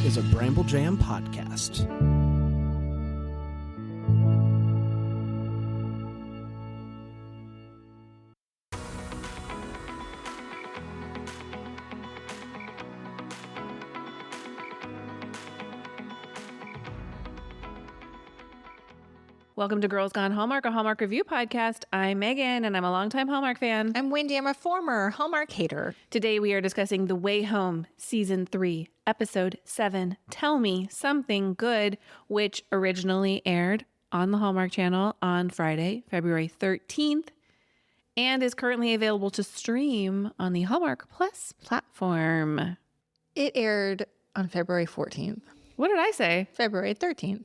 is a Bramble Jam podcast. Welcome to Girls Gone Hallmark, a Hallmark review podcast. I'm Megan, and I'm a longtime Hallmark fan. I'm Wendy. I'm a former Hallmark hater. Today we are discussing The Way Home, Season 3, Episode 7, Tell Me Something Good, which originally aired on the Hallmark Channel on Friday, February 13th, and is currently available to stream on the Hallmark Plus platform. It aired on February 14th. What did I say? February 13th.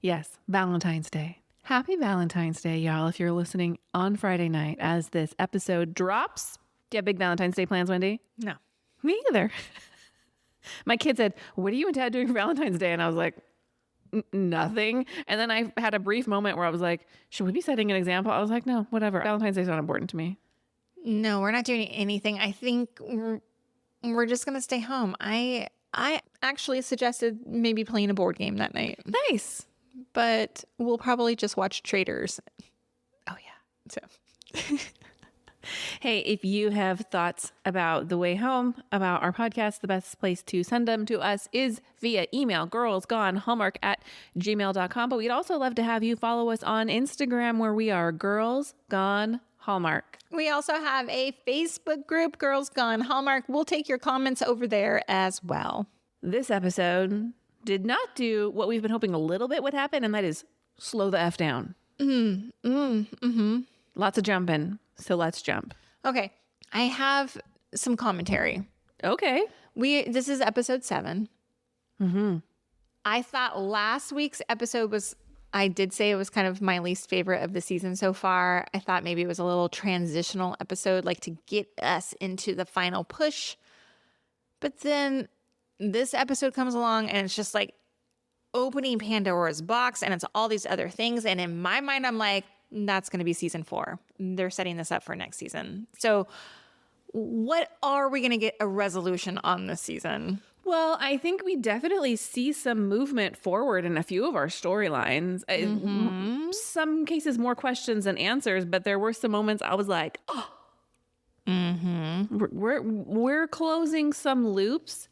Yes, Valentine's Day. Happy Valentine's Day, y'all, if you're listening on Friday night as this episode drops. Do you have big Valentine's Day plans, Wendy? No. Me either. My kid said, what are you and Dad doing for Valentine's Day? And I was like, nothing. And then I had a brief moment where I was like, should we be setting an example? I was like, no, whatever. Valentine's Day is not important to me. No, we're not doing anything. I think we're just going to stay home. I actually suggested maybe playing a board game that night. Nice. But we'll probably just watch Traders. Oh, yeah. So, hey, if you have thoughts about The Way Home, about our podcast, the best place to send them to us is via email, girlsgonehallmark@gmail.com. But we'd also love to have you follow us on Instagram, where we are Girls Gone Hallmark. we also have a Facebook group, Girls Gone Hallmark. We'll take your comments over there as well. This episode did not do what we've been hoping a little bit would happen, and that is slow the F down. Lots of jumping, so let's jump. Okay, I have some commentary. Okay. This is episode 7. I thought last week's episode I did say it was kind of my least favorite of the season so far. I thought maybe it was a little transitional episode, like to get us into the final push. But then this episode comes along and it's just like opening Pandora's box and it's all these other things. And in my mind, I'm like, that's going to be season 4. They're setting this up for next season. So what are we going to get a resolution on this season? Well, I think we definitely see some movement forward in a few of our storylines. Some cases, more questions than answers, but there were some moments I was like, oh, we're closing some loops.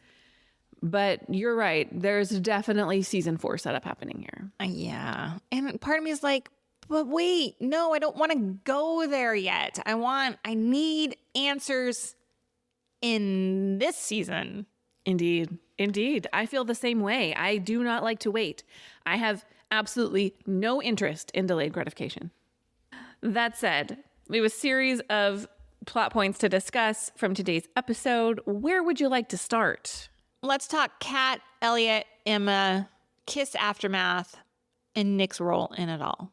But you're right. There's definitely season 4 setup happening here. Yeah. And part of me is like, but wait, no, I don't want to go there yet. I need answers in this season. Indeed. I feel the same way. I do not like to wait. I have absolutely no interest in delayed gratification. That said, we have a series of plot points to discuss from today's episode. Where would you like to start? Let's talk Kat, Elliot, Emma, Kiss Aftermath, and Nick's role in it all.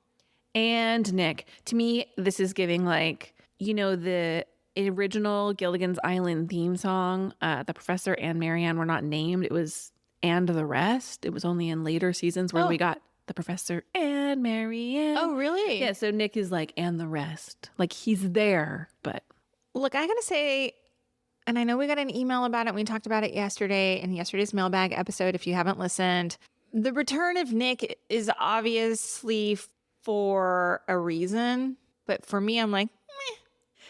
And Nick. To me, this is giving the original Gilligan's Island theme song. The professor and Marianne were not named. It was And the Rest. It was only in later seasons where we got the professor and Marianne. Oh, really? Yeah, so Nick is like, and the rest. Like, he's there, but... Look, I gotta say... And I know we got an email about it. We talked about it yesterday in yesterday's mailbag episode. If you haven't listened, the return of Nick is obviously for a reason. But for me, I'm like,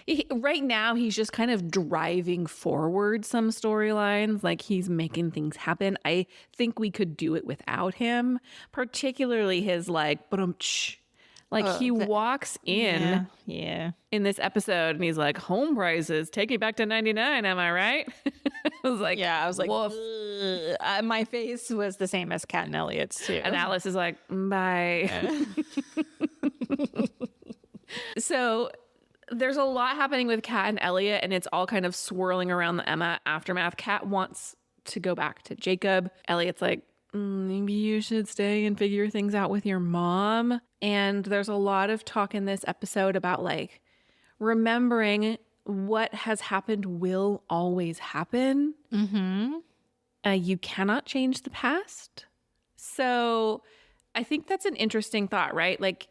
meh. Right now, he's just kind of driving forward some storylines. Like, he's making things happen. I think we could do it without him, particularly his he walks in in this episode and he's like, home prices, take it back to 99. Am I right? I was like, my face was the same as Kat and Elliot's too. And Alice is like, bye. So there's a lot happening with Kat and Elliot, and it's all kind of swirling around the Emma aftermath. Kat wants to go back to Jacob. Elliot's like, maybe you should stay and figure things out with your mom. And there's a lot of talk in this episode about remembering what has happened will always happen. You cannot change the past. So I think that's an interesting thought, right? Like,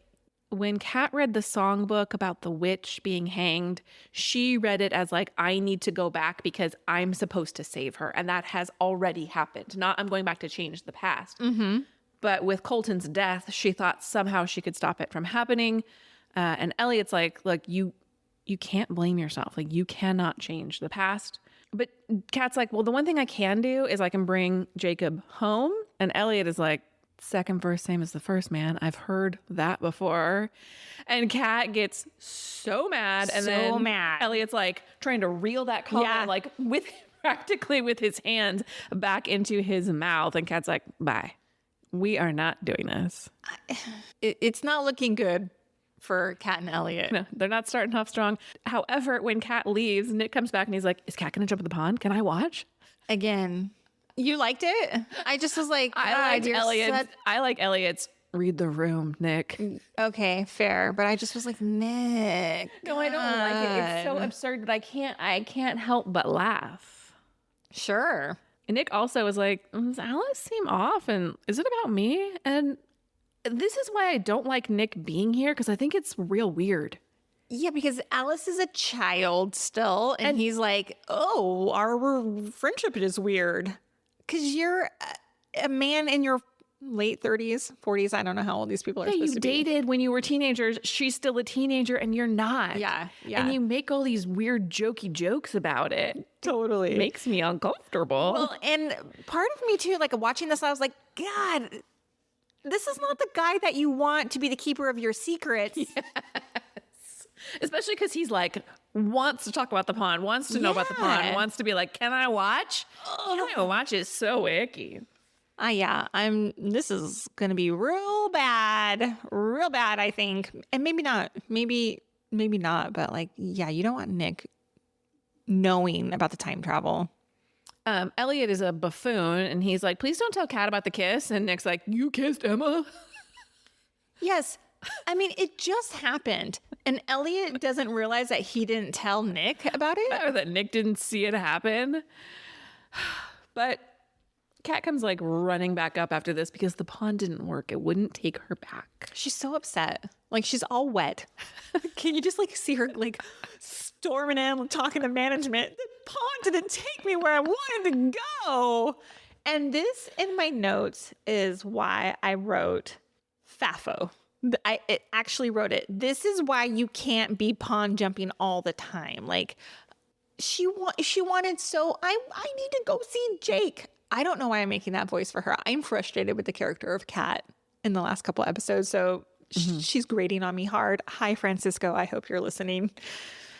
when Kat read the songbook about the witch being hanged, she read it as like, I need to go back because I'm supposed to save her. And that has already happened. Not I'm going back to change the past. Mm-hmm. But with Colton's death, she thought somehow she could stop it from happening. And Elliot's like, look, you can't blame yourself. Like, you cannot change the past. But Kat's like, well, the one thing I can do is I can bring Jacob home. And Elliot is like, second verse, same as the first, man. I've heard that before. And Kat gets so mad. And then mad. Elliot's like trying to reel that comment like practically with his hand back into his mouth. And Kat's like, bye. We are not doing this. It's not looking good for Kat and Elliot. No, they're not starting off strong. However, when Kat leaves, Nick comes back and he's like, is Kat going to jump in the pond? Can I watch? Again, you liked it? I just was like, I like Elliot's read the room, Nick. Okay, fair. But I just was like, Nick. No, I don't like it. It's so absurd that I can't help but laugh. Sure. And Nick also was like, does Alice seem off? And is it about me? And this is why I don't like Nick being here, because I think it's real weird. Yeah, because Alice is a child still. And he's like, oh, our friendship is weird. Because you're a man in your late 30s, 40s. I don't know how old these people are supposed to be. You dated when you were teenagers. She's still a teenager and you're not. Yeah. And you make all these weird jokey jokes about it. Totally. It makes me uncomfortable. Well, and part of me too, like watching this, I was like, God, this is not the guy that you want to be the keeper of your secrets. Yes. Especially because he's like, wants to talk about the pond, wants to know about the pond, wants to be like, can I watch? Can I watch is so icky. This is going to be real bad, I think. And maybe not, maybe not, but like, yeah, you don't want Nick knowing about the time travel. Elliot is a buffoon and he's like, please don't tell Kat about the kiss. And Nick's like, you kissed Emma? Yes. I mean, it just happened. And Elliot doesn't realize that he didn't tell Nick about it. Or that Nick didn't see it happen. But Kat comes like running back up after this because the pond didn't work. It wouldn't take her back. She's so upset. Like, she's all wet. Can you just like see her like storming in, talking to management? The pond didn't take me where I wanted to go. And this in my notes is why I wrote FAFO. It actually wrote it. This is why you can't be pond jumping all the time. Like, she wanted, so I need to go see Jake. I don't know why I'm making that voice for her. I'm frustrated with the character of Kat in the last couple episodes. So she's grating on me hard. Hi, Francisco. I hope you're listening.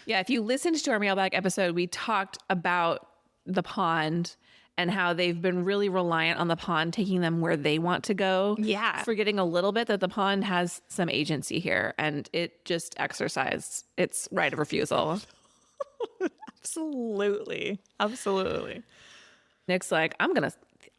Yeah, if you listened to our mailbag episode, we talked about the pond and how they've been really reliant on the pond taking them where they want to go. Yeah. Forgetting a little bit that the pond has some agency here and it just exercised its right of refusal. Absolutely. Nick's like,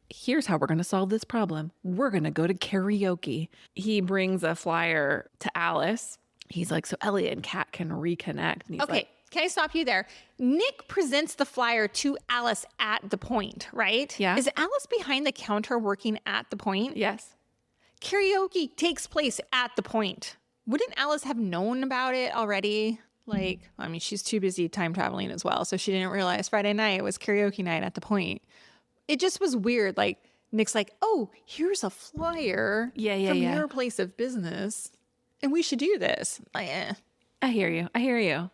here's how we're going to solve this problem. We're going to go to karaoke. He brings a flyer to Alice. He's like, so Elliot and Kat can reconnect. And he's Okay. like, Can I stop you there? Nick presents the flyer to Alice at the point, right? Yeah. Is Alice behind the counter working at the point? yes. Karaoke takes place at the point. Wouldn't Alice have known about it already? Like, I mean, she's too busy time traveling as well, so she didn't realize Friday night was karaoke night at the point. It just was weird. Like, Nick's like, oh, here's a flyer from your place of business, and we should do this. Like, I hear you.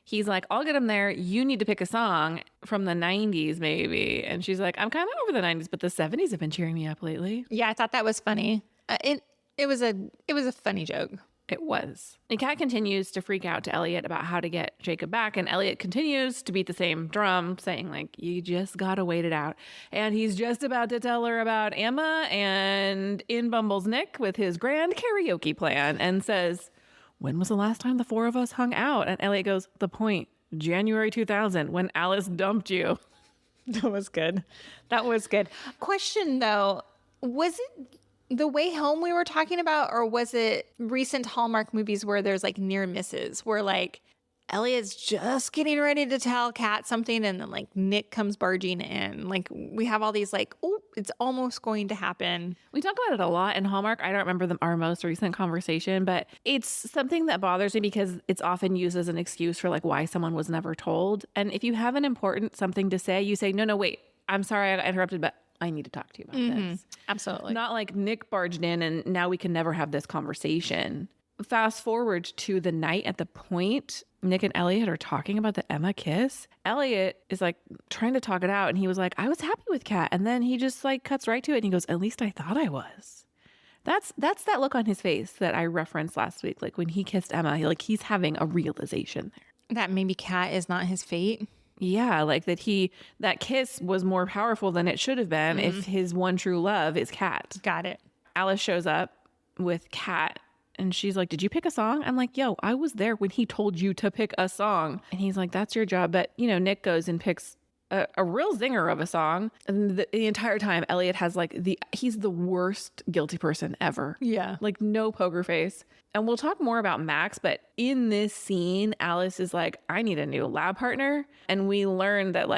He's like, I'll get him there. You need to pick a song from the 90s, maybe. And she's like, I'm kind of over the 90s, but the 70s have been cheering me up lately. Yeah, I thought that was funny. It was a funny joke. It was. And Kat continues to freak out to Elliot about how to get Jacob back. And Elliot continues to beat the same drum, saying, like, you just got to wait it out. And he's just about to tell her about Emma, and in bumbles Nick with his grand karaoke plan and says, when was the last time the four of us hung out? And Elliot goes, the point, January 2000, when Alice dumped you. That was good. Question, though, was it The Way Home we were talking about, or was it recent Hallmark movies where there's like near misses, where like Elliot's just getting ready to tell Kat something, and then like Nick comes barging in. Like we have all these like, oh, it's almost going to happen. We talk about it a lot in Hallmark. I don't remember our most recent conversation, but it's something that bothers me because it's often used as an excuse for like why someone was never told. And if you have an important something to say, you say, no, wait, I'm sorry I got interrupted, but I need to talk to you about this. Absolutely. Not like Nick barged in and now we can never have this conversation. Fast forward to the night at the point, Nick and Elliot are talking about the Emma kiss. Elliot is like trying to talk it out, and he was like, I was happy with Kat. And then he just like cuts right to it and he goes, at least I thought I was. That's that look on his face that I referenced last week. Like when he kissed Emma, he's having a realization there. That maybe Kat is not his fate. Yeah, like that kiss was more powerful than it should have been if his one true love is Kat. Got it. Alice shows up with Kat. And she's like, did you pick a song? I'm like, yo, I was there when he told you to pick a song. And he's like, that's your job. But, Nick goes and picks a real zinger of a song. And the entire time, Elliot has he's the worst guilty person ever. Yeah. Like no poker face. And we'll talk more about Max. But in this scene, Alice is like, I need a new lab partner. And we learned that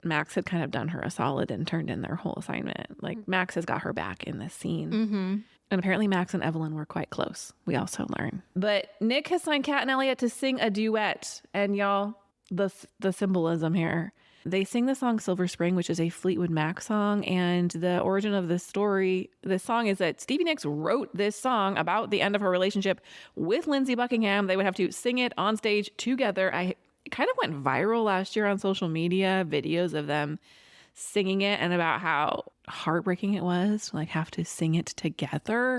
Max had kind of done her a solid and turned in their whole assignment. Like Max has got her back in this scene. Mm-hmm. And apparently Max and Evelyn were quite close. We also learn. But Nick has signed Kat and Elliot to sing a duet. And y'all, the symbolism here. They sing the song Silver Spring, which is a Fleetwood Mac song. And the origin of this story, this song is that Stevie Nicks wrote this song about the end of her relationship with Lindsey Buckingham. They would have to sing it on stage together. It kind of went viral last year on social media, videos of them singing it and about how heartbreaking it was to have to sing it together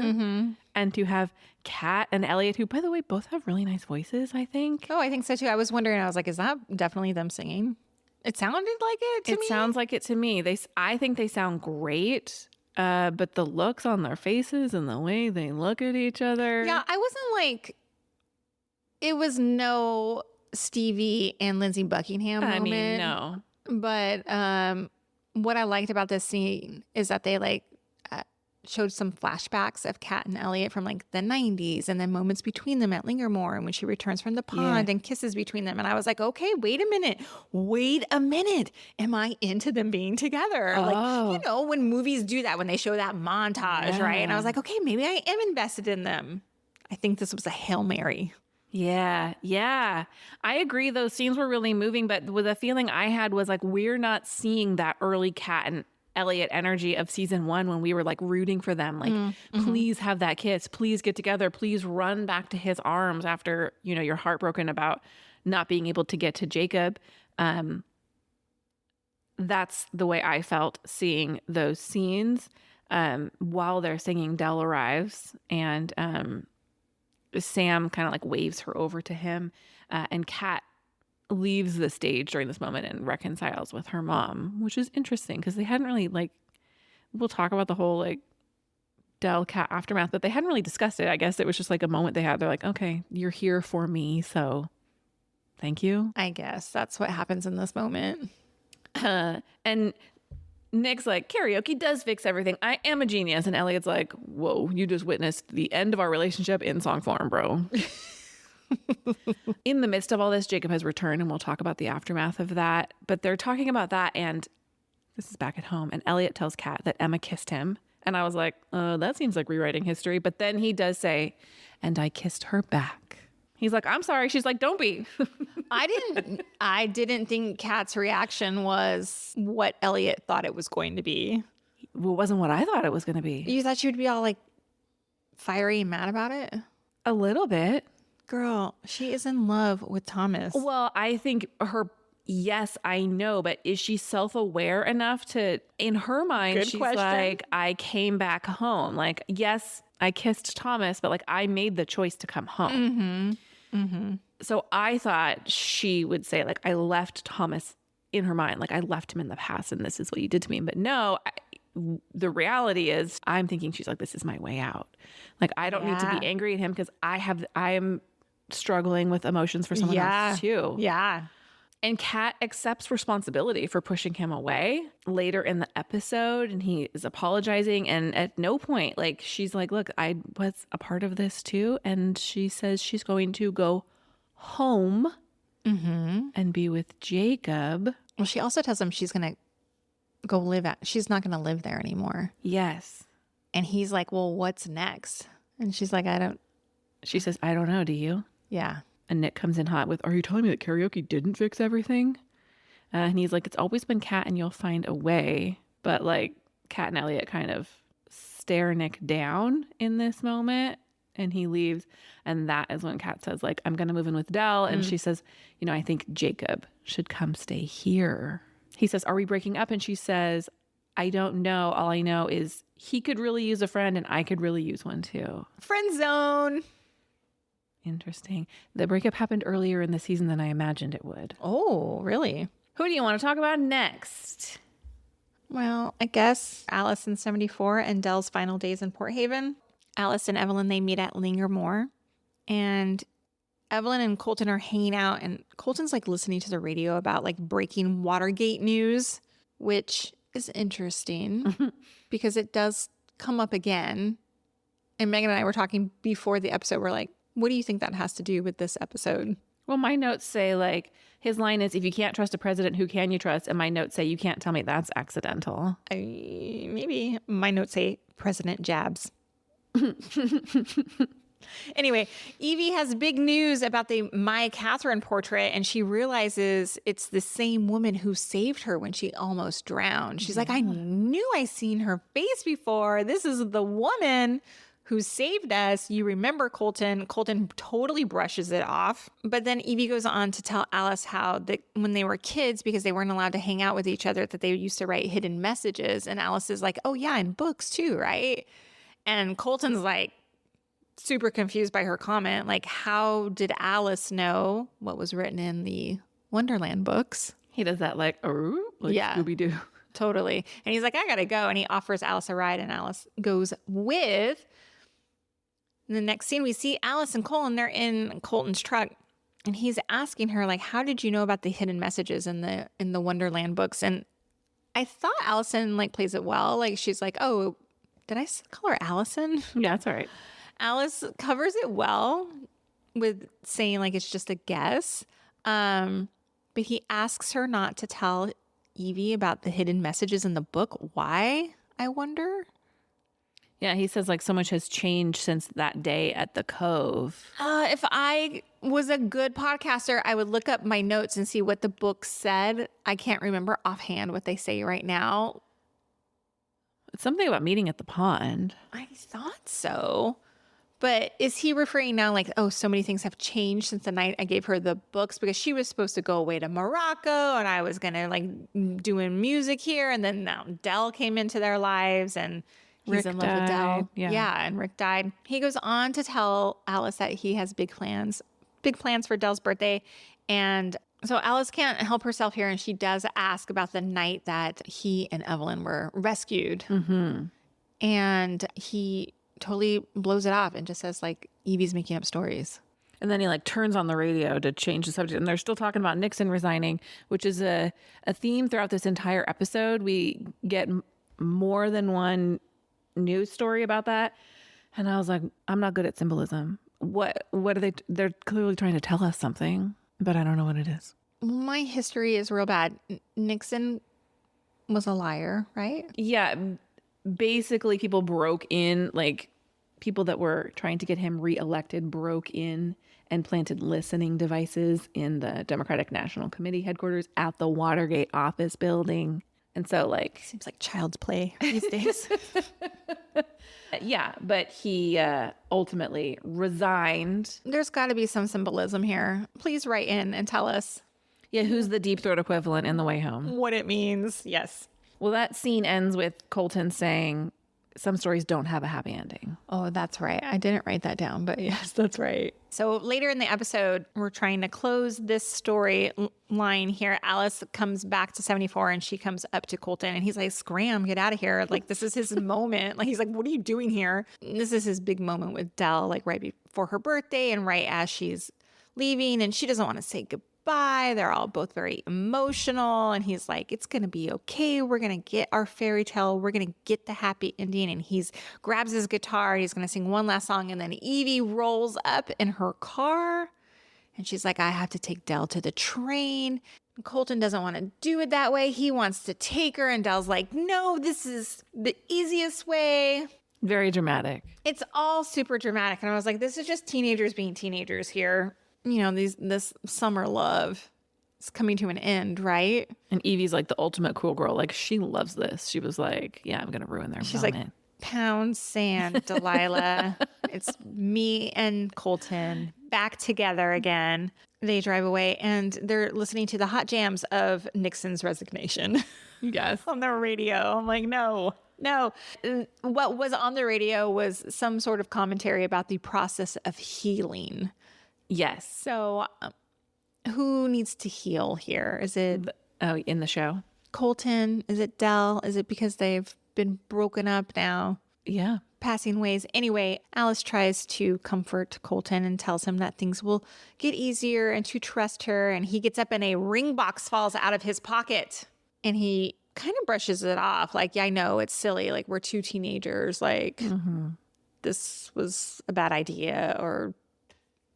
and to have Kat and Elliot, who by the way both have really nice voices, I think. Oh, I think so too. I was wondering, I was like, is that definitely them singing? It sounded like it to me. It sounds like it to me. I think they sound great, but the looks on their faces and the way they look at each other. Yeah, I wasn't it was no Stevie and Lindsey Buckingham moment. I mean, no. But what I liked about this scene is that they showed some flashbacks of Kat and Elliot from the 90s and then moments between them at Lingermore and when she returns from the pond and kisses between them. And I was like, okay, wait a minute. Am I into them being together? Oh. When movies do that, when they show that montage, right? And I was like, okay, maybe I am invested in them. I think this was a Hail Mary. Yeah. I agree. Those scenes were really moving, but the feeling I had was we're not seeing that early Kat and Elliot energy of season 1 when we were rooting for them. Please have that kiss. Please get together. Please run back to his arms after, you're heartbroken about not being able to get to Jacob. That's the way I felt seeing those scenes. While they're singing, Dell arrives and Sam kind of waves her over to him, and Kat leaves the stage during this moment and reconciles with her mom, which is interesting because they hadn't really we'll talk about the whole Dell Kat aftermath, but they hadn't really discussed it. I guess it was just a moment they had. They're like, okay, you're here for me, so thank you. I guess that's what happens in this moment. And Nick's like, karaoke does fix everything. I am a genius. And Elliot's like, whoa, you just witnessed the end of our relationship in song form, bro. In the midst of all this, Jacob has returned, and we'll talk about the aftermath of that. But they're talking about that, and this is back at home. And Elliot tells Kat that Emma kissed him. And I was like, that seems like rewriting history. But then he does say, and I kissed her back. He's like, I'm sorry. She's like, don't be. I didn't think Kat's reaction was what Elliot thought it was going to be. Well, it wasn't what I thought it was going to be. You thought she would be all fiery and mad about it? A little bit. Girl, she is in love with Thomas. Well, I think yes, I know, but is she self-aware enough to, in her mind, Good she's question. like, I came back home. Yes, I kissed Thomas, but I made the choice to come home. Mm-hmm. Mm-hmm. So I thought she would say, I left Thomas in her mind. I left him in the past and this is what you did to me. But no, the reality is I'm thinking she's like, this is my way out. I don't need to be angry at him because I am struggling with emotions for someone else too. Yeah. And Kat accepts responsibility for pushing him away later in the episode, and he is apologizing. And at no point, she's like, look, I was a part of this too. And she says she's going to go home and be with Jacob. Well, she also tells him she's going to go she's not going to live there anymore. Yes. And he's like, well, what's next? And she's like, She says, I don't know, do you? Yeah. And Nick comes in hot with, are you telling me that karaoke didn't fix everything? And he's like, it's always been Kat and you'll find a way. But like Kat and Elliot kind of stare Nick down in this moment and he leaves. And that is when Kat says like, I'm going to move in with Dell. And she says, I think Jacob should come stay here. He says, are we breaking up? And she says, I don't know. All I know is he could really use a friend and I could really use one too. Friend zone. Interesting. The breakup happened earlier in the season than I imagined it would. Oh, really? Who do you want to talk about next? Well, I guess Alice in 74 and Dell's final days in Port Haven. Alice and Evelyn, they meet at Lingermore. And Evelyn and Colton are hanging out. And Colton's like listening to the radio about like breaking Watergate news, which is interesting because it does come up again. And Megan and I were talking before the episode. We're like, what do you think that has to do with this episode? Well, my notes say like his line is, if you can't trust a president, who can you trust? And my notes say, you can't tell me that's accidental. Maybe my notes say President Jabs. Anyway, Evie has big news about the Maya Catherine portrait, and she realizes it's the same woman who saved her when she almost drowned. She's like, I knew I seen her face before. This is the woman who saved us. You remember Colton. Colton totally brushes it off. But then Evie goes on to tell Alice how that when they were kids, because they weren't allowed to hang out with each other, that they used to write hidden messages. And Alice is like, oh yeah, in books too, right? And Colton's like super confused by her comment. Like, how did Alice know what was written in the Wonderland books? He does that like yeah. Scooby-Doo. Totally. And he's like, I gotta go. And he offers Alice a ride, and Alice goes with. In the next scene, we see Alice and Colton. They're in Colton's truck, and he's asking her, like, how did you know about the hidden messages in the Wonderland books? And I thought Allison, like, plays it well. Like, she's like, oh, did I call her Allison? Yeah, that's all right. Alice covers it well with saying, like, it's just a guess. But he asks her not to tell Evie about the hidden messages in the book. Why, I wonder? Yeah, he says like so much has changed since that day at the Cove. If I was a good podcaster, I would look up my notes and see what the book said. I can't remember offhand what they say right now. It's something about meeting at the pond. I thought so. But is he referring now like, oh, so many things have changed since the night I gave her the books? Because she was supposed to go away to Morocco and I was going to like doing music here. And then now Dell came into their lives and he's in love with Dell. Yeah, and Rick died. He goes on to tell Alice that he has big plans for Dell's birthday. And so Alice can't help herself here. And she does ask about the night that he and Evelyn were rescued. Mm-hmm. And he totally blows it off and just says like, Evie's making up stories. And then he like turns on the radio to change the subject. And they're still talking about Nixon resigning, which is a theme throughout this entire episode. We get more than one news story about that. And I was like, I'm not good at symbolism. What are they? They're clearly trying to tell us something, but I don't know what it is. My history is real bad. Nixon was a liar, right? Yeah. Basically, people broke in, like people that were trying to get him reelected broke in and planted listening devices in the Democratic National Committee headquarters at the Watergate office building. And so like, seems like child's play these days. Yeah, but he ultimately resigned. There's got to be some symbolism here. Please write in and tell us. Yeah, who's the Deep Throat equivalent in The Way Home? What it means. Yes. Well, that scene ends with Colton saying some stories don't have a happy ending. Oh, that's right. I didn't write that down, but yes, that's right. So later in the episode, we're trying to close this story line here. Alice comes back to 74 and she comes up to Colton and he's like, scram, get out of here. Like, this is his moment. Like, he's like, what are you doing here? And this is his big moment with Dell, like right before her birthday and right as she's leaving. And she doesn't want to say goodbye. They're all both very emotional. And he's like, it's going to be okay. We're going to get our fairy tale. We're going to get the happy ending. And he's grabs his guitar. He's going to sing one last song. And then Evie rolls up in her car And she's like, I have to take Dell to the train. And Colton doesn't want to do it that way. He wants to take her. And Dell's like, no, this is the easiest way. Very dramatic. It's all super dramatic. And I was like, this is just teenagers being teenagers here. You know, this summer love is coming to an end, right? And Evie's like the ultimate cool girl. Like, she loves this. She was like, yeah, I'm going to ruin their She's moment. like, pound sand, Delilah. It's me and Colton back together again. They drive away and they're listening to the hot jams of Nixon's resignation. Yes. On the radio. I'm like, no. What was on the radio was some sort of commentary about the process of healing. Yes. So who needs to heal here? Is it in the show? Colton? Is it Dell? Is it because they've been broken up now? Yeah. Passing ways. Anyway, Alice tries to comfort Colton and tells him that things will get easier and to trust her. And he gets up and a ring box falls out of his pocket. And he kind of brushes it off. Like, yeah, I know it's silly. Like, we're two teenagers. Like, this was a bad idea or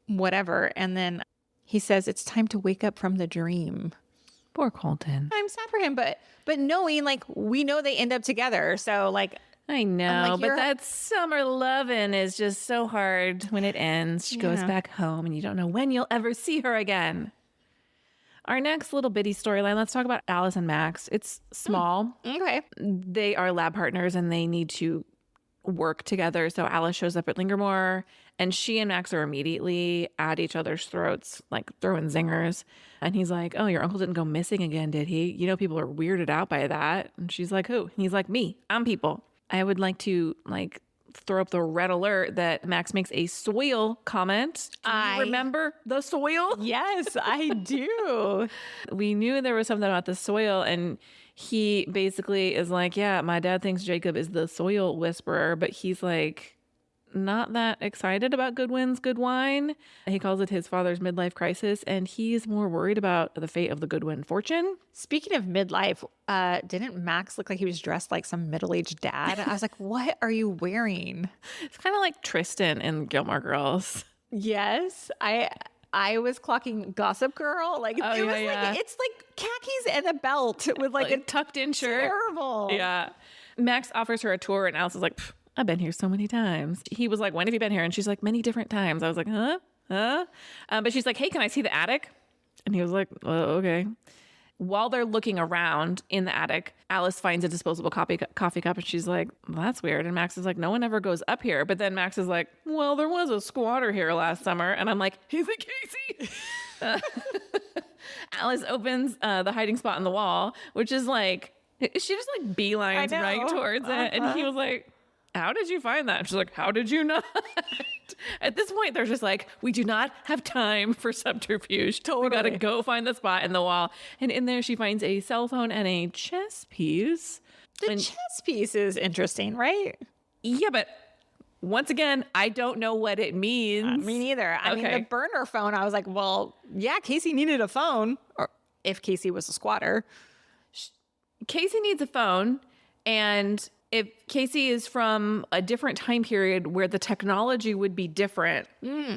whatever. And then he says, it's time to wake up from the dream. Poor Colton. I'm sad for him, but knowing, like, we know they end up together. So, like, I know, like, but that summer lovin' is just so hard when it ends. She goes back home and you don't know when you'll ever see her again. Our next little bitty storyline, let's talk about Alice and Max. It's small. Okay. They are lab partners and they need to work together. So Alice shows up at Lingermore and she and Max are immediately at each other's throats, like throwing zingers. And he's like, oh, your uncle didn't go missing again, did he? You know, people are weirded out by that. And she's like, who? And he's like, me. I'm people. I would like to throw up the red alert that Max makes a soil comment. Do you remember the soil? Yes, I do. We knew there was something about the soil, and he basically is like, yeah, my dad thinks Jacob is the soil whisperer, but he's like not that excited about good winds, good wine. He calls it his father's midlife crisis, and he's more worried about the fate of the Goodwin fortune. Speaking of midlife, didn't Max look like he was dressed like some middle-aged dad? I was like, what are you wearing? It's kind of like Tristan in Gilmore Girls. Yes, I was clocking Gossip Girl. Like, oh, it was yeah. like, it's like khakis and a belt with like a tucked in shirt. Terrible. Yeah. Max offers her a tour, and Alice is like, I've been here so many times. He was like, when have you been here? And she's like, many different times. I was like, huh? But she's like, hey, can I see the attic? And he was like, okay. While they're looking around in the attic, Alice finds a disposable coffee cup and she's like, well, that's weird. And Max is like, no one ever goes up here. But then Max is like, well, there was a squatter here last summer. And I'm like, is it Casey? Alice opens the hiding spot in the wall, which is like, she just like beelines right towards it. And he was like, how did you find that? She's like, how did you not? At this point, they're just like, we do not have time for subterfuge. Totally. We got to go find the spot in the wall. And in there, she finds a cell phone and a chess piece. The chess piece is interesting, right? Yeah, but once again, I don't know what it means. Me neither. I mean, the burner phone, I was like, well, yeah, Casey needed a phone. Or if Casey was a squatter. Casey needs a phone, and if Casey is from a different time period where the technology would be different,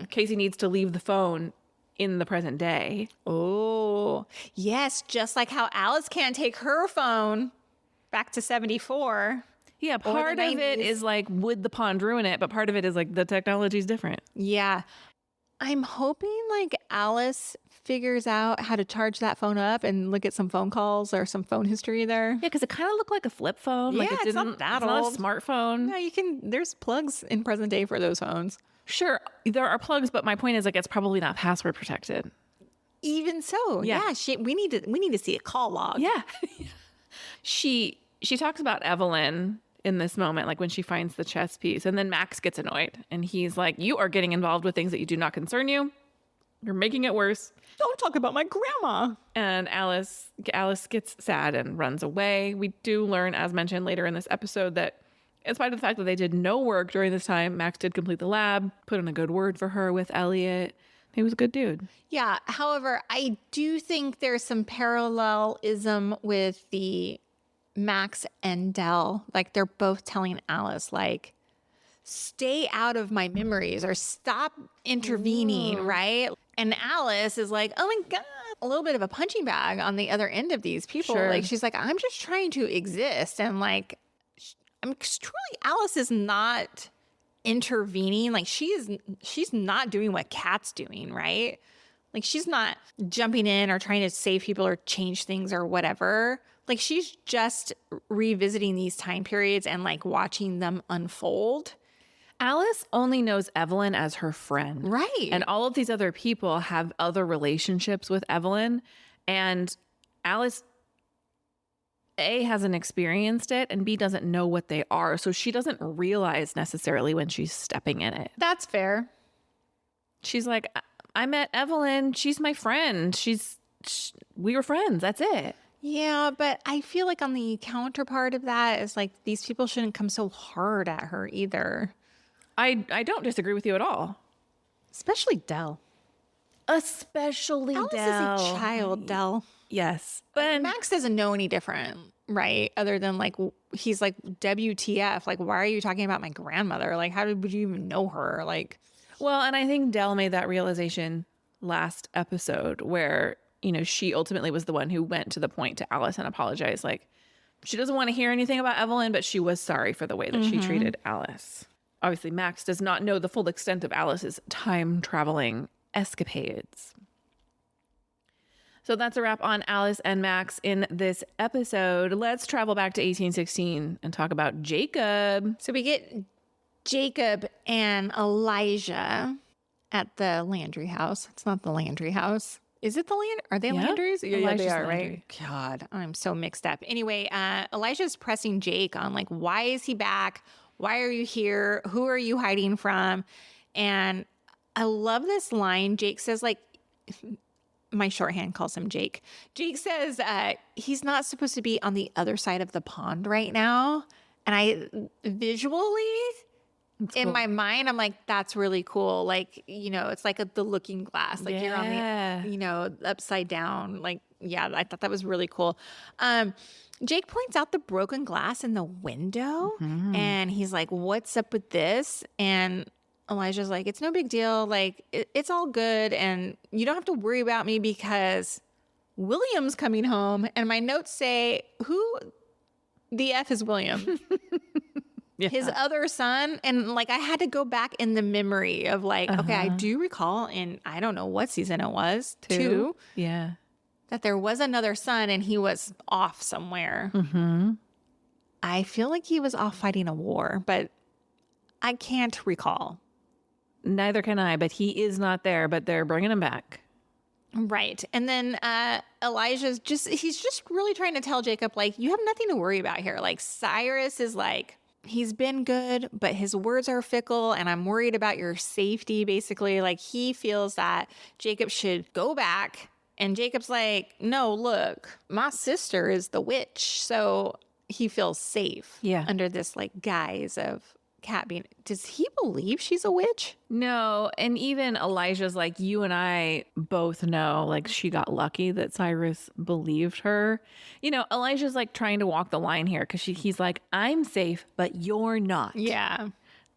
Casey needs to leave the phone in the present day. Oh, yes. Just like how Alice can't take her phone back to 74. Yeah, part of it is like, would the pond ruin it? But part of it is like, the technology's different. Yeah. I'm hoping like Alice figures out how to charge that phone up and look at some phone calls or some phone history there. Yeah, because it kind of looked like a flip phone. Yeah, like it's not that old. It's not a smartphone. No, there's plugs in present day for those phones. Sure, there are plugs, but my point is like, it's probably not password protected. Even so, yeah, we need to see a call log. Yeah. She talks about Evelyn in this moment, like when she finds the chess piece, and then Max gets annoyed and he's like, you are getting involved with things that you do not concern you. You're making it worse. Don't talk about my grandma. And Alice gets sad and runs away. We do learn, as mentioned later in this episode, that in spite of the fact that they did no work during this time, Max did complete the lab, put in a good word for her with Elliot. He was a good dude. Yeah. However, I do think there's some parallelism with the Max and Dell. Like, they're both telling Alice, like, stay out of my memories or stop intervening, right? And Alice is like, oh my God, a little bit of a punching bag on the other end of these people. Sure. Like, she's like, I'm just trying to exist. And like, truly, Alice is not intervening. Like, she's not doing what Kat's doing, right? Like, she's not jumping in or trying to save people or change things or whatever. Like, she's just revisiting these time periods and like watching them unfold. Alice only knows Evelyn as her friend. Right. And all of these other people have other relationships with Evelyn. And Alice, A, hasn't experienced it, and B, doesn't know what they are. So she doesn't realize necessarily when she's stepping in it. That's fair. She's like, I met Evelyn. She's my friend. We were friends. That's it. Yeah, but I feel like on the counterpart of that is like these people shouldn't come so hard at her either. I don't disagree with you at all. Especially Dell. Especially Alice Dell. is a child, Dell. Yes. But Max doesn't know any different, right? Other than like, he's like, WTF? Like, why are you talking about my grandmother? Like, would you even know her? Like, well, and I think Dell made that realization last episode where, you know, she ultimately was the one who went to the point to Alice and apologized. Like, she doesn't want to hear anything about Evelyn, but she was sorry for the way that she treated Alice. Obviously, Max does not know the full extent of Alice's time-traveling escapades. So that's a wrap on Alice and Max in this episode. Let's travel back to 1816 and talk about Jacob. so we get Jacob and Elijah at the Landry house. It's not the Landry house. Is it the land? Are they Yeah. Landrys? Yeah, Elijah's they are, Landry. right? God, I'm so mixed up. Anyway, Elijah's pressing Jake on like, why is he back? Why are you here? Who are you hiding from? And I love this line. Jake says, like, my shorthand calls him Jake. Jake says he's not supposed to be on the other side of the pond right now. And I visually, in my mind, I'm like, that's really cool. Like, you know, it's like the looking glass. Like you're on the, you know, upside down. Like, yeah, I thought that was really cool. Jake points out the broken glass in the window and he's like, what's up with this? And Elijah's like, it's no big deal. Like, it's all good. And you don't have to worry about me because William's coming home. And my notes say, who the F is William? Yeah. His other son. And like, I had to go back in the memory of like, okay, I do recall in, I don't know what season it was, two, Yeah. that there was another son and he was off somewhere. I feel like he was off fighting a war, but I can't recall. Neither can I, but he is not there, but they're bringing him back. Right. And then Elijah's he's just really trying to tell Jacob, like, you have nothing to worry about here. Like, Cyrus is like, he's been good, but his words are fickle and I'm worried about your safety, basically. Like, he feels that Jacob should go back. And Jacob's like, no, look, my sister is the witch. So he feels safe under this like guise of Kat being, does he believe she's a witch? No, and even Elijah's like, you and I both know, like, she got lucky that Cyrus believed her. You know, Elijah's like trying to walk the line here because he's like, I'm safe, but you're not. Yeah.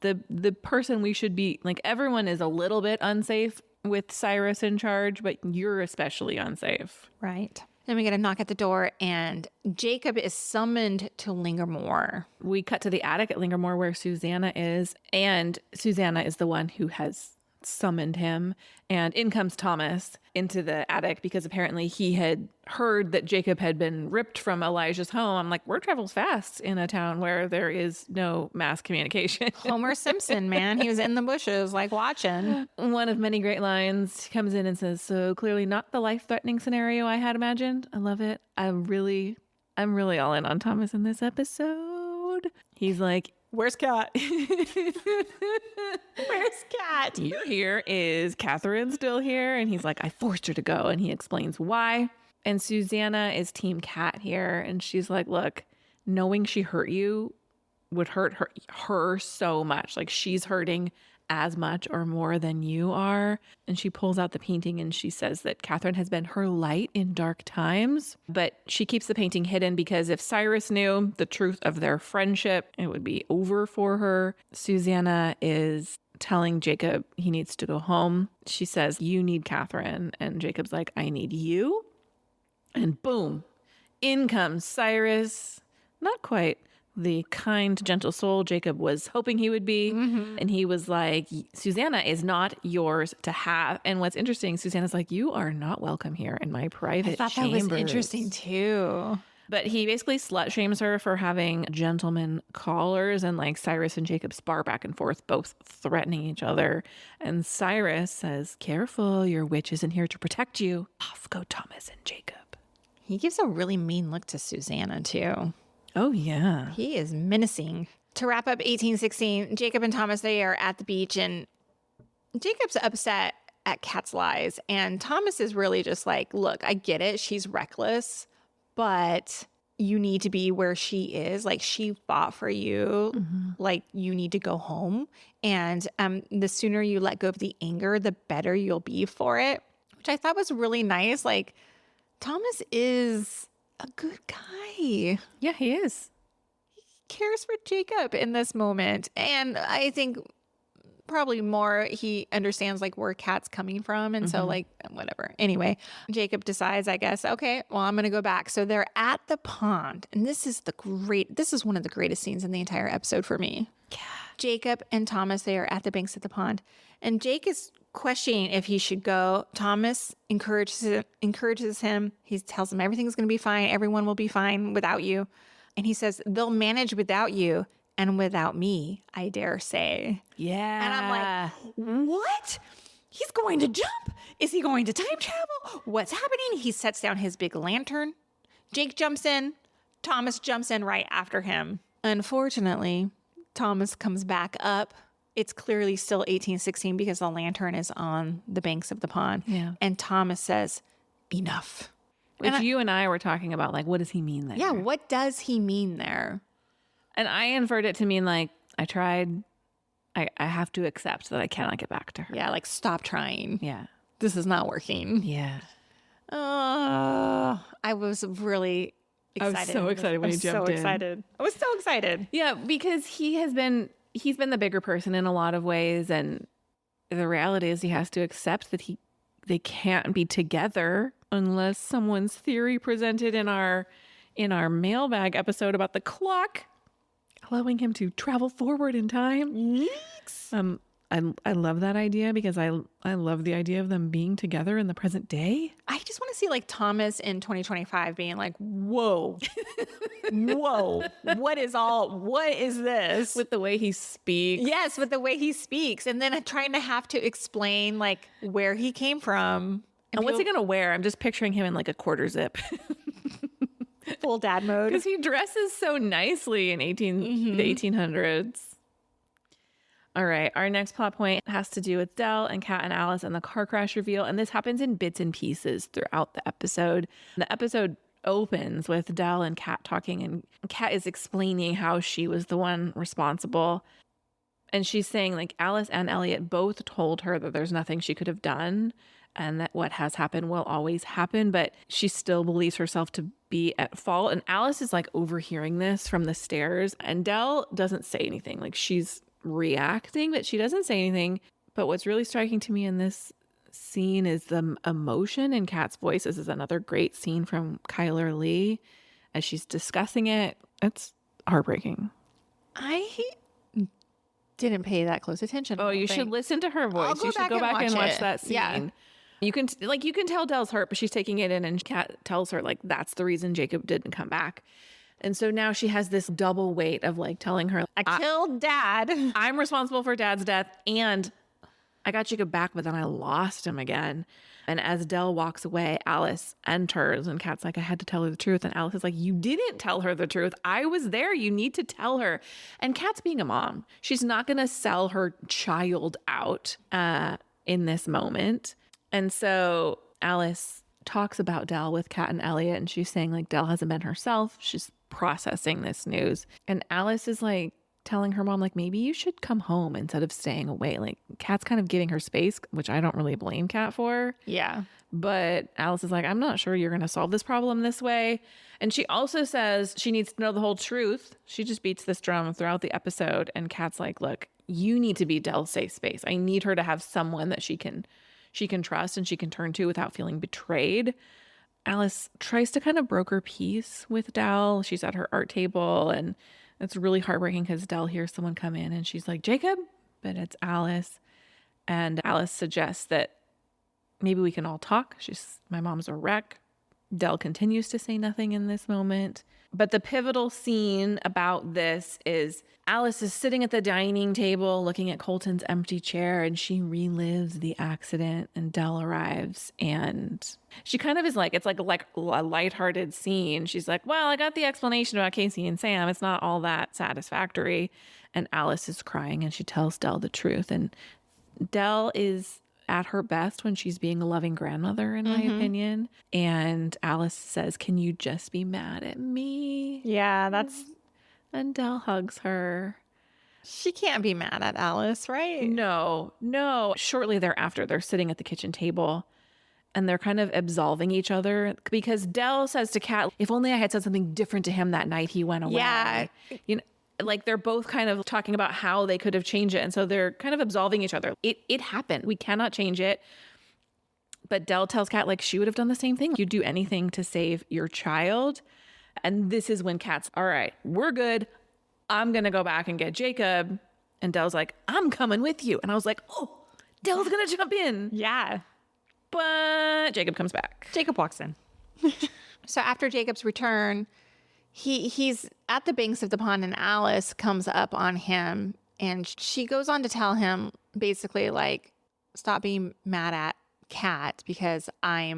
The person we should be, like, everyone is a little bit unsafe with Cyrus in charge, but you're especially unsafe. Right. Then we get a knock at the door and Jacob is summoned to Lingermore. We cut to the attic at Lingermore where Susanna is, and Susanna is the one who has summoned him. And in comes Thomas into the attic because apparently he had heard that Jacob had been ripped from Elijah's home. I'm like, word travels fast in a town where there is no mass communication. Homer Simpson, man. He was in the bushes, like, watching. One of many great lines. He comes in and says, so clearly not the life-threatening scenario I had imagined. I love it. I'm really all in on Thomas in this episode. He's like, where's Kat? Where's Kat? You're here. Is Catherine still here? And he's like, I forced her to go. And he explains why. And Susanna is Team Kat here. And she's like, look, knowing she hurt you would hurt her so much. Like, she's hurting as much or more than you are. And she pulls out the painting and she says that Catherine has been her light in dark times. But she keeps the painting hidden because if Cyrus knew the truth of their friendship, it would be over for her. Susanna is telling Jacob he needs to go home. She says, you need Catherine. And Jacob's like, I need you. And boom, in comes Cyrus. Not quite the kind, gentle soul Jacob was hoping he would be. And he was like, Susanna is not yours to have. And what's interesting, Susanna's like, you are not welcome here in my private I thought chambers. that was interesting too. But he basically slut shames her for having gentleman callers, and like Cyrus and Jacob spar back and forth, both threatening each other. And Cyrus says, careful, your witch isn't here to protect you. Off go Thomas and Jacob. He gives a really mean look to Susanna too. Oh, yeah. He is menacing. To wrap up 1816, Jacob and Thomas, they are at the beach, and Jacob's upset at Kat's lies. And Thomas is really just like, look, I get it. She's reckless, but you need to be where she is. Like, she fought for you. Like, you need to go home. And the sooner you let go of the anger, the better you'll be for it, which I thought was really nice. Like, Thomas is a good guy. Yeah, he is. He cares for Jacob in this moment. And I think probably more he understands like where Kat's coming from. And so like, whatever. Anyway, Jacob decides, I guess, okay, well, I'm going to go back. So they're at the pond. And this is one of the greatest scenes in the entire episode for me. Yeah. Jacob and Thomas, they are at the banks of the pond. And Jake is questioning if he should go. Thomas encourages him. He tells him everything's going to be fine. Everyone will be fine without you. And he says, they'll manage without you and without me, I dare say. Yeah. And I'm like, what? He's going to jump? Is he going to time travel? What's happening? He sets down his big lantern. Jake jumps in. Thomas jumps in right after him. Unfortunately, Thomas comes back up. It's clearly still 1816 because the lantern is on the banks of the pond. Yeah. And Thomas says, enough. Which you and I were talking about, like, what does he mean there? Yeah, what does he mean there? And I inferred it to mean, like, I tried. I have to accept that I cannot get back to her. Yeah, like, stop trying. Yeah. This is not working. Yeah. I was really excited. I was so excited when he jumped in. I was so excited. Yeah, because he's been the bigger person in a lot of ways, and the reality is he has to accept that they can't be together unless someone's theory presented in our mailbag episode about the clock allowing him to travel forward in time. Yikes. I love that idea because I love the idea of them being together in the present day. I just want to see like Thomas in 2025 being like, whoa, whoa, what is this? With the way he speaks. Yes, with the way he speaks. And then trying to have to explain like where he came from. And what's he going to wear? I'm just picturing him in like a quarter zip. Full dad mode. Because he dresses so nicely in the 1800s. All right, our next plot point has to do with Dell and Kat and Alice and the car crash reveal. And this happens in bits and pieces throughout the episode. The episode opens with Dell and Kat talking, and Kat is explaining how she was the one responsible. And she's saying like Alice and Elliot both told her that there's nothing she could have done and that what has happened will always happen, but she still believes herself to be at fault. And Alice is like overhearing this from the stairs, and Dell doesn't say anything. Like she's reacting, but she doesn't say anything. But what's really striking to me in this scene is the emotion in Kat's voice. This is another great scene from Kyler Lee as she's discussing it. It's heartbreaking. I didn't pay that close attention. Oh, you should listen to her voice. You should go back and watch that scene. Yeah. You can tell Dell's hurt, but she's taking it in, and Kat tells her like that's the reason Jacob didn't come back. And so now she has this double weight of like telling her, I killed Dad. I'm responsible for Dad's death, and I got Jacob back, but then I lost him again. And as Dell walks away, Alice enters, and Kat's like, I had to tell her the truth. And Alice is like, you didn't tell her the truth. I was there. You need to tell her. And Kat's being a mom. She's not going to sell her child out in this moment. And so Alice talks about Dell with Kat and Elliot, and she's saying like Dell hasn't been herself. She's processing this news. And Alice is like telling her mom, like, maybe you should come home instead of staying away. Like Kat's kind of giving her space, which I don't really blame Kat for. Yeah. But Alice is like, I'm not sure you're going to solve this problem this way. And she also says she needs to know the whole truth. She just beats this drum throughout the episode. And Kat's like, look, you need to be Dell's safe space. I need her to have someone that she can trust and she can turn to without feeling betrayed. Alice tries to kind of broker peace with Dell. She's at her art table, and it's really heartbreaking because Dell hears someone come in and she's like, Jacob, but it's Alice. And Alice suggests that maybe we can all talk. My mom's a wreck. Dell continues to say nothing in this moment. But the pivotal scene about this is Alice is sitting at the dining table looking at Colton's empty chair, and she relives the accident, and Dell arrives, and she kind of is like, it's like a lighthearted scene. She's like, well, I got the explanation about Casey and Sam. It's not all that satisfactory. And Alice is crying, and she tells Dell the truth. And Dell is at her best when she's being a loving grandmother, in my opinion. And Alice says, can you just be mad at me? Yeah, And Dell hugs her. she can't be mad at Alice, right? No. Shortly thereafter, they're sitting at the kitchen table and they're kind of absolving each other because Dell says to Kat, if only I had said something different to him that night he went away. Yeah. You know, like they're both kind of talking about how they could have changed it. And so they're kind of absolving each other. It happened. We cannot change it. But Dell tells Kat, like, she would have done the same thing. You'd do anything to save your child. And this is when Kat's, all right, we're good. I'm going to go back and get Jacob. And Dell's like, I'm coming with you. And I was like, oh, Dell's going to jump in. Yeah. But Jacob comes back. Jacob walks in. So after Jacob's return, he's at the banks of the pond, and Alice comes up on him, and she goes on to tell him basically like, stop being mad at Kat because I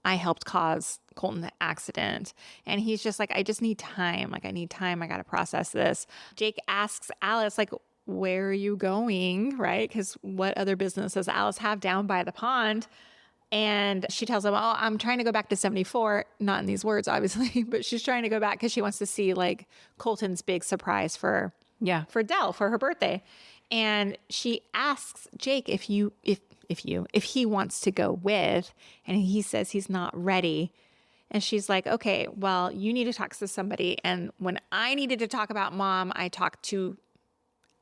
helped cause Colton the accident. And he's just like, I just need time. Like, I need time. I got to process this. Jake asks Alice, like, where are you going? Right? Because what other business does Alice have down by the pond? And she tells him, oh, I'm trying to go back to 74. Not in these words, obviously, but she's trying to go back because she wants to see like Colton's big surprise for Dell for her birthday. And she asks Jake if he wants to go with, and he says he's not ready. And she's like, okay, well, you need to talk to somebody. And when I needed to talk about mom, I talked to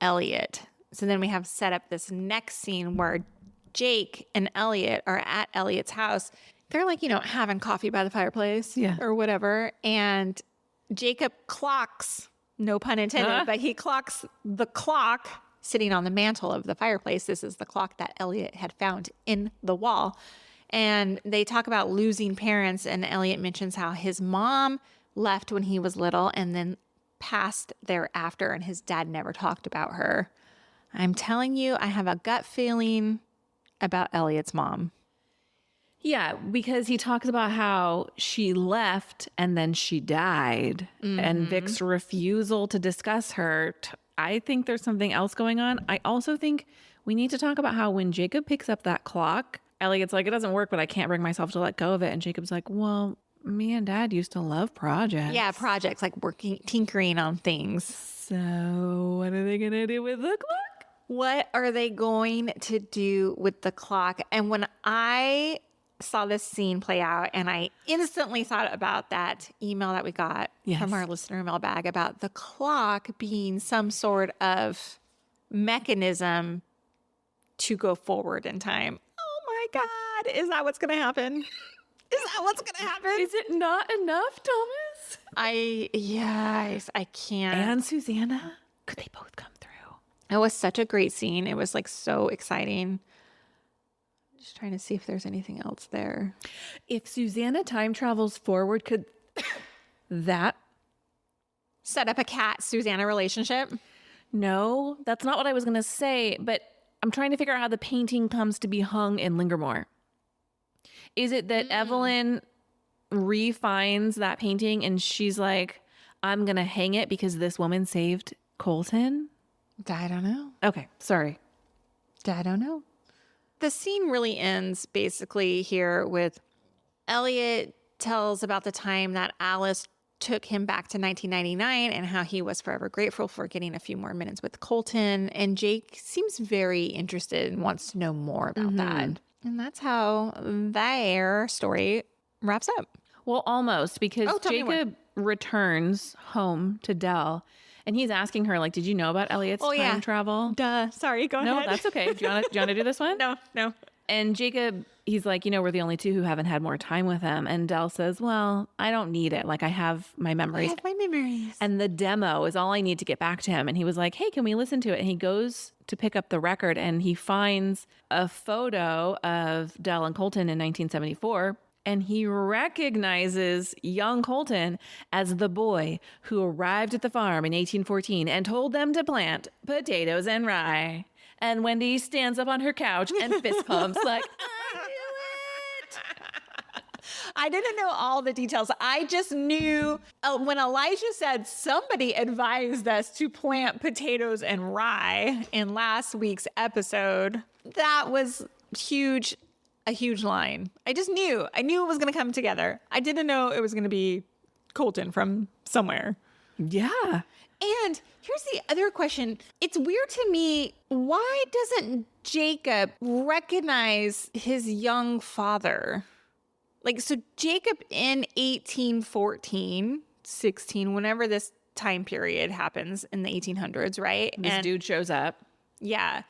Elliot. So then we have set up this next scene where Jake and Elliot are at Elliot's house. They're like, having coffee by the fireplace or whatever. And Jacob clocks, no pun intended, but he clocks the clock sitting on the mantle of the fireplace. This is the clock that Elliot had found in the wall. And they talk about losing parents. And Elliot mentions how his mom left when he was little and then passed thereafter. And his dad never talked about her. I'm telling you, I have a gut feeling about Elliot's mom. Yeah, because he talks about how she left and then she died. And Vic's refusal to discuss her. I think there's something else going on. I also think we need to talk about how when Jacob picks up that clock, Elliot's like, it doesn't work, but I can't bring myself to let go of it. And Jacob's like, well, me and Dad used to love projects. Yeah, projects, like tinkering on things. So what are they going to do with the clock? What are they going to do with the clock? And when I saw this scene play out, and I instantly thought about that email that we got from our listener mailbag about the clock being some sort of mechanism to go forward in time. Oh my God, is that what's going to happen? Is that what's going to happen? Is it not enough, Thomas? Yes, I can't. And Susanna? Could they both come through? It was such a great scene. It was like so exciting. Just trying to see if there's anything else there. If Susanna time travels forward, could that set up a Kat-Susanna relationship? No, that's not what I was going to say, but I'm trying to figure out how the painting comes to be hung in Lingermore. Is it that Evelyn refines that painting and she's like, I'm going to hang it because this woman saved Colton? I don't know. Okay, sorry. I don't know. The scene really ends basically here with Elliot tells about the time that Alice took him back to 1999 and how he was forever grateful for getting a few more minutes with Colton. And Jake seems very interested and wants to know more about that. And that's how their story wraps up. Well, almost, because Jacob returns home to Dell, and he's asking her, like, did you know about Elliot's time travel? Duh. Sorry, go No, ahead. that's okay. Do you want to do this one? No. And Jacob, he's like, we're the only two who haven't had more time with him. And Dell says, well, I don't need it. Like, I have my memories. And the demo is all I need to get back to him. And he was like, hey, can we listen to it? And he goes to pick up the record, and he finds a photo of Dell and Colton in 1974. And he recognizes young Colton as the boy who arrived at the farm in 1814 and told them to plant potatoes and rye. And Wendy stands up on her couch and fist pumps like, I knew it. I didn't know all the details. I just knew when Elijah said somebody advised us to plant potatoes and rye in last week's episode. That was huge. A huge line. I just knew. I knew it was going to come together. I didn't know it was going to be Colton from somewhere. Yeah. And here's the other question. It's weird to me. Why doesn't Jacob recognize his young father? Like, so Jacob in 1814, 16, whenever this time period happens in the 1800s, right? This dude shows up. Yeah.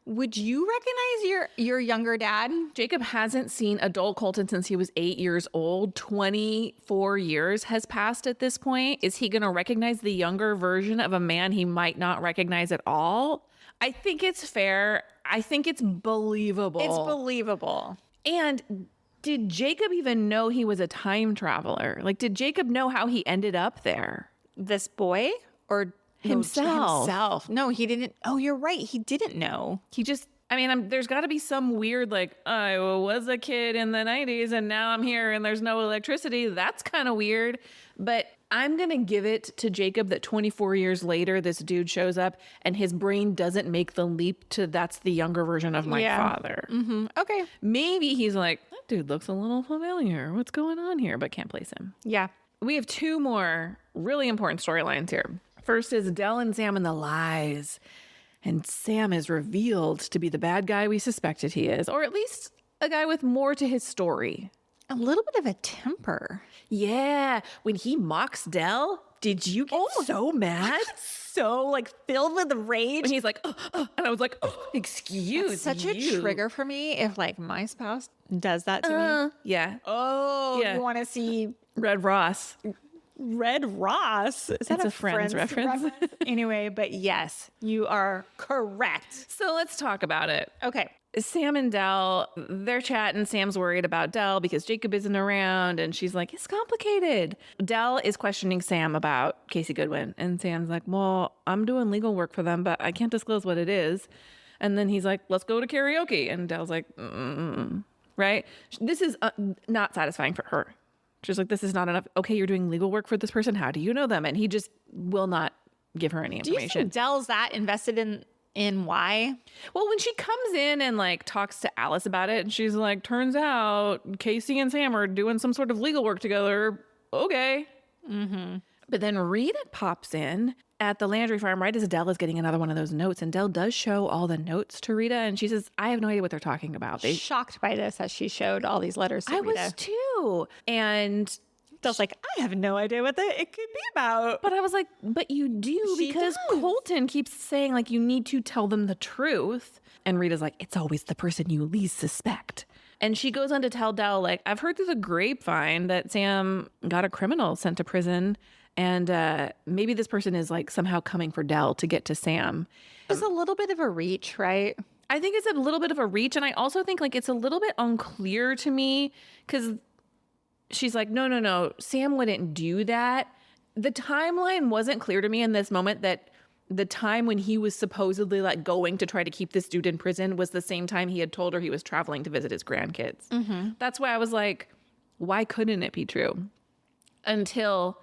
Would you recognize your younger dad? Jacob hasn't seen adult Colton since he was 8 years old. 24 years has passed at this point. Is he going to recognize the younger version of a man he might not recognize at all? I think it's fair. I think it's believable. It's believable. And did Jacob even know he was a time traveler? Like, did Jacob know how he ended up there? This boy or himself? No, he didn't. Oh, you're right. He didn't know. He just, there's got to be some weird, like, I was a kid in the 90s and now I'm here and there's no electricity. That's kind of weird. But I'm going to give it to Jacob that 24 years later, this dude shows up and his brain doesn't make the leap to that's the younger version of my father. Mm-hmm. Okay. Maybe he's like, that dude looks a little familiar. What's going on here? But can't place him. Yeah. We have two more really important storylines here. First is Dell and Sam and the lies. And Sam is revealed to be the bad guy we suspected he is, or at least a guy with more to his story. A little bit of a temper. Yeah. When he mocks Dell, did you get so mad? So, like, filled with rage. When he's like, and I was like, excuse It's such you. a trigger for me if, like, my spouse does that to me. Yeah. Oh, Yeah. you want to see Red Ross. Red Ross? Is that It's a Friends reference? Anyway, but yes, you are correct. So let's talk about it. Okay. Sam and Dell, they're chatting. Sam's worried about Dell because Jacob isn't around. And she's like, it's complicated. Dell is questioning Sam about Casey Goodwin. And Sam's like, well, I'm doing legal work for them, but I can't disclose what it is. And then he's like, let's go to karaoke. And Dell's like, right? This is not satisfying for her. She's like, this is not enough. Okay, you're doing legal work for this person. How do you know them? And he just will not give her any information. Do you think Dell's that invested in why? Well, when she comes in and like talks to Alice about it, and she's like, turns out Casey and Sam are doing some sort of legal work together. Okay. Mm-hmm. But then Rita pops in at the Landry farm right as Dell is getting another one of those notes. And Dell does show all the notes to Rita. And she says, I have no idea what they're talking about. Shocked by this as she showed all these letters to Rita. I was too. And Dell's like, I have no idea what it could be about. But I was like, but you do, because Colton keeps saying, like, you need to tell them the truth. And Rita's like, it's always the person you least suspect. And she goes on to tell Dell, like, I've heard through the grapevine that Sam got a criminal sent to prison. And maybe this person is like somehow coming for Dell to get to Sam. It's a little bit of a reach, right? I think it's a little bit of a reach. And I also think like it's a little bit unclear to me because she's like, no, Sam wouldn't do that. The timeline wasn't clear to me in this moment that the time when he was supposedly like going to try to keep this dude in prison was the same time he had told her he was traveling to visit his grandkids. Mm-hmm. That's why I was like, why couldn't it be true? Until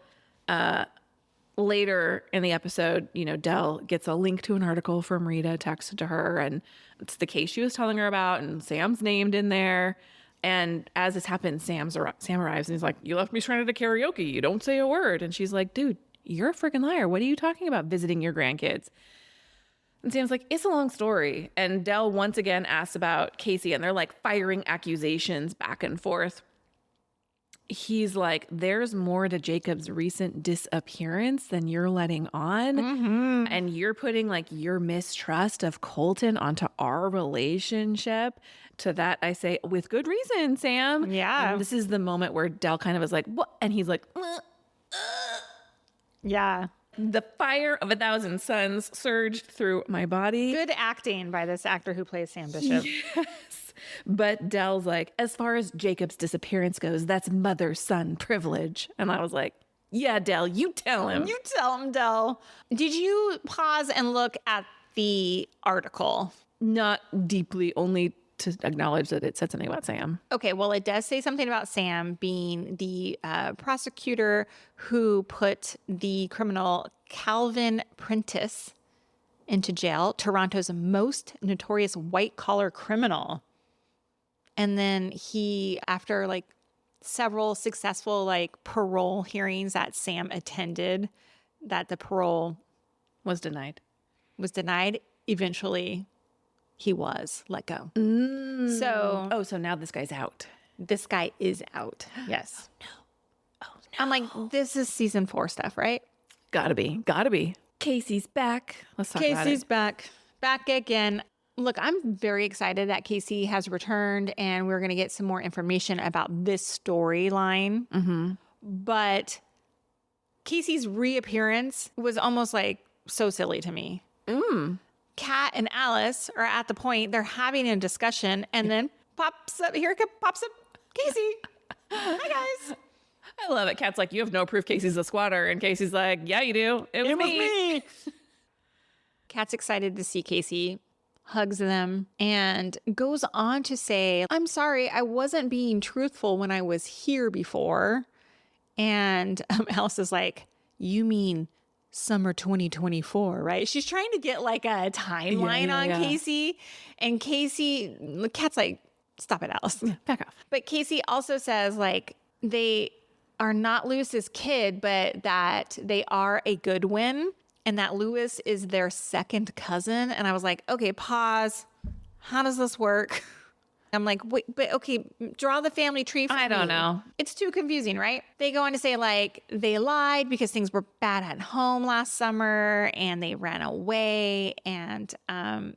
later in the episode, Dell gets a link to an article from Rita texted to her, and it's the case she was telling her about, and Sam's named in there. And as this happens, Sam arrives and he's like, you left me stranded at karaoke. You don't say a word. And she's like, dude, you're a freaking liar. What are you talking about visiting your grandkids? And Sam's like, it's a long story. And Dell once again asks about Casey, and they're like firing accusations back and forth. he's like, there's more to Jacob's recent disappearance than you're letting on. And you're putting like your mistrust of Colton onto our relationship. To that, I say, with good reason, Sam. Yeah. And this is the moment where Dell kind of is like, what? And he's like, Yeah. the fire of 1,000 suns surged through my body. Good acting by this actor who plays Sam Bishop. Yes. But Dell's like, as far as Jacob's disappearance goes, that's mother-son privilege. And I was like, yeah, Dell, you tell him. You tell him, Dell. Did you pause and look at the article? Not deeply, only to acknowledge that it said something about Sam. Okay, well, it does say something about Sam being the prosecutor who put the criminal Calvin Prentice into jail, Toronto's most notorious white-collar criminal. And then he, after like several successful like parole hearings that Sam attended, that the parole Was denied. was denied, eventually he was let go. So Oh, so now this guy's out. this guy is out. Yes. Oh, no. I'm like, this is season 4 stuff, right? Gotta be. Casey's back. Let's talk about Casey's it. back again. Look, I'm very excited that Casey has returned and we're going to get some more information about this storyline. But Casey's reappearance was almost like so silly to me. Kat and Alice are at the point, they're having a discussion and then pops up Casey. Hi, guys. I love it. Kat's like, you have no proof Casey's a squatter. And Casey's like, yeah, you do. It was me. Kat's excited to see Casey, hugs them, and goes on to say, I'm sorry, I wasn't being truthful when I was here before. And Alice is like, you mean summer 2024, right? She's trying to get like a timeline on Casey. And Kat's like, stop it, Alice. Back off. But Casey also says like they are not Lewis's kid, but that they are a Goodwin and that Lewis is their second cousin. And I was like, okay, pause. How does this work? I'm like, wait, but okay, draw the family tree for me. I don't know. It's too confusing, right? They go on to say like they lied because things were bad at home last summer and they ran away. And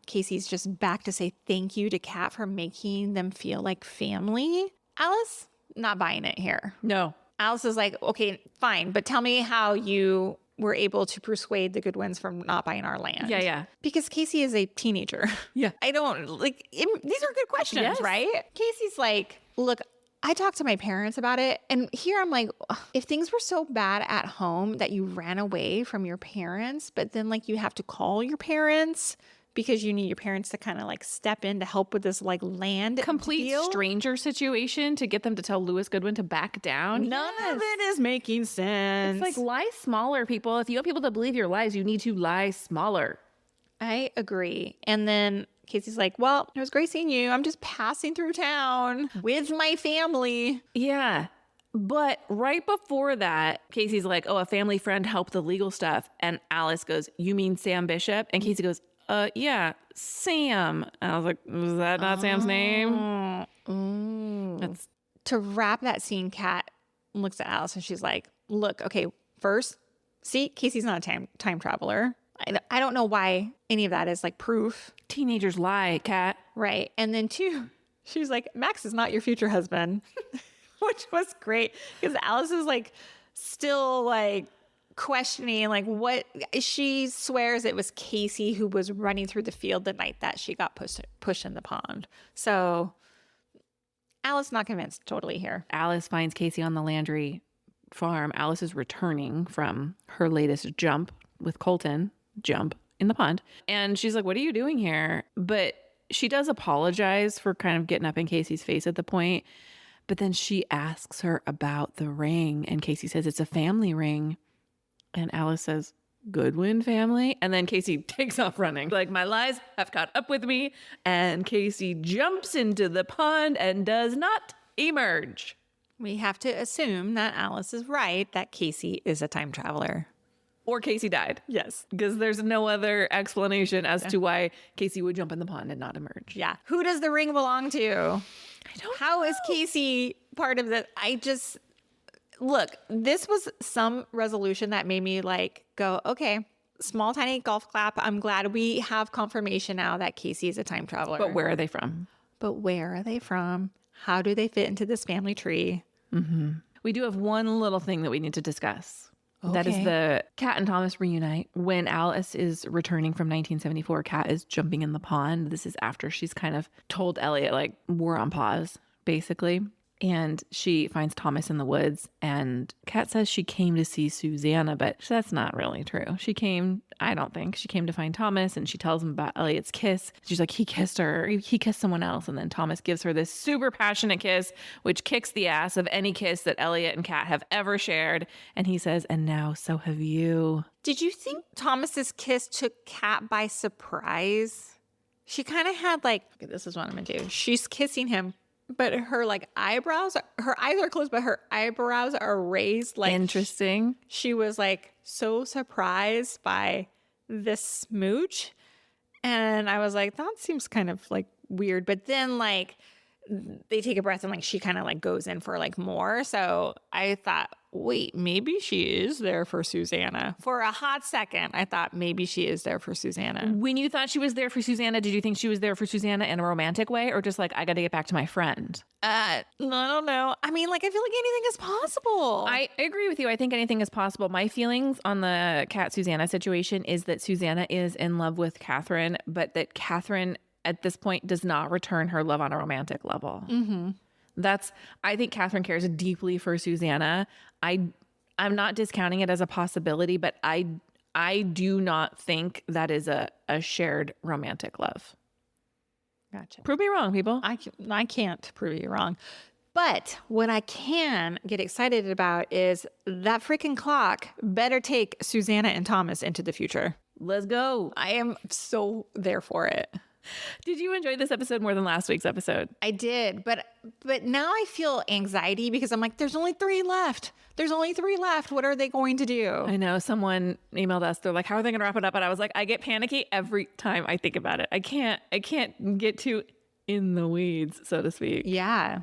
Casey's just back to say thank you to Kat for making them feel like family. Alice, not buying it here. No. Alice is like, okay, fine, but tell me how you were able to persuade the Goodwins from not buying our land. Yeah. Because Casey is a teenager. Yeah. I don't like these are good questions, Yes. right? Casey's like, look, I talked to my parents about it. And here I'm like, if things were so bad at home that you ran away from your parents, but then like you have to call your parents because you need your parents to kind of like step in to help with this like land Complete deal. stranger situation to get them to tell Lewis Goodwin to back down. None of it is making sense. It's like, lie smaller, people. If you want people to believe your lies, you need to lie smaller. I agree. And then Casey's like, well, it was great seeing you. I'm just passing through town with my family. Yeah. But right before that, Casey's like, oh, a family friend helped the legal stuff. And Alice goes, you mean Sam Bishop? And Casey goes, yeah, Sam. And I was like, was that not Sam's name? That's To wrap that scene, Kat looks at Alice and she's like, look, okay, first, see, Casey's not a time traveler. I don't know why any of that is like proof. teenagers lie, Kat. Right. And then 2, she's like, Max is not your future husband, which was great because Alice is like still like questioning like what she swears it was Casey who was running through the field the night that she got pushed in the pond. So Alice not convinced totally here. Alice finds Casey on the Landry farm. Alice is returning from her latest jump with Colton, jump in the pond. And she's like, what are you doing here? But she does apologize for kind of getting up in Casey's face at the point. But then she asks her about the ring. And Casey says it's a family ring. And Alice says, Goodwin family? And then Casey takes off running. Like, my lies have caught up with me. And Casey jumps into the pond and does not emerge. We have to assume that Alice is right, that Casey is a time traveler. Or Casey died. Yes. Because there's no other explanation as to why Casey would jump in the pond and not emerge. Yeah. Who does the ring belong to? I don't How is Casey part of the? Look, this was some resolution that made me like go, okay, small, tiny golf clap. I'm glad we have confirmation now that Casey is a time traveler. But where are they from? But where are they from? How do they fit into this family tree? We do have one little thing that we need to discuss. That is the Kat and Thomas reunite. When Alice is returning from 1974, Kat is jumping in the pond. This is after she's kind of told Elliot, like, we're on pause, basically. And she finds Thomas in the woods. And Kat says she came to see Susanna, but that's not really true. She came to find Thomas, and she tells him about Elliot's kiss. She's like, he kissed her. He kissed someone else. And then Thomas gives her this super passionate kiss, which kicks the ass of any kiss that Elliot and Kat have ever shared. And he says, and now so have you. Did you think Thomas's kiss took Kat by surprise? She kind of had like, okay, this is what I'm going to do. She's kissing him, but her like eyebrows, her eyes are closed, but her eyebrows are raised. Like Interesting. She was like so surprised by this smooch. And I was like, that seems kind of like weird. But then like they take a breath and like she kind of like goes in for like more. So I thought, wait, maybe she is there for Susanna. For a hot second, I thought maybe she is there for Susanna. When you thought she was there for Susanna, did you think she was there for Susanna in a romantic way, or just like, I got to get back to my friend? I don't know. I mean, like, I feel like anything is possible. I agree with you. I think anything is possible. My feelings on the Kat Susanna situation is that Susanna is in love with Catherine, but that Catherine at this point does not return her love on a romantic level. I think Catherine cares deeply for Susanna. I'm not discounting it as a possibility, but I do not think that is a shared romantic love. Gotcha. Prove me wrong, people. I can't prove you wrong. But what I can get excited about is that freaking clock better take Susanna and Thomas into the future. Let's go. I am so there for it. Did you enjoy this episode more than last week's episode? I did, but now I feel anxiety because I'm like, there's only 3 left. There's only 3 left. What are they going to do? I know. Someone emailed us. They're like, how are they going to wrap it up? And I was like, I get panicky every time I think about it. I can't get too in the weeds, so to speak. Yeah.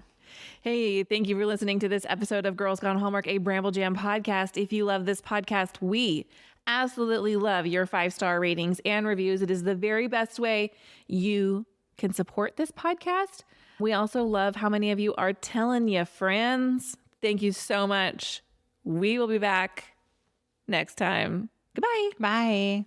Hey, thank you for listening to this episode of Girls Gone Hallmark, a Bramble Jam podcast. If you love this podcast, we absolutely love your 5-star ratings and reviews. It is the very best way you can support this podcast. We also love how many of you are telling your friends. Thank you so much. We will be back next time. Goodbye. Bye.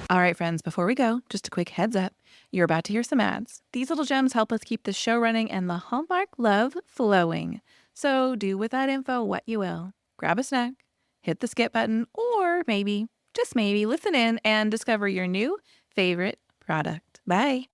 All right, friends, before we go, just a quick heads up. You're about to hear some ads. These little gems help us keep the show running and the Hallmark love flowing. So do with that info what you will. Grab a snack, hit the skip button, or maybe, just maybe, listen in and discover your new favorite product. Bye.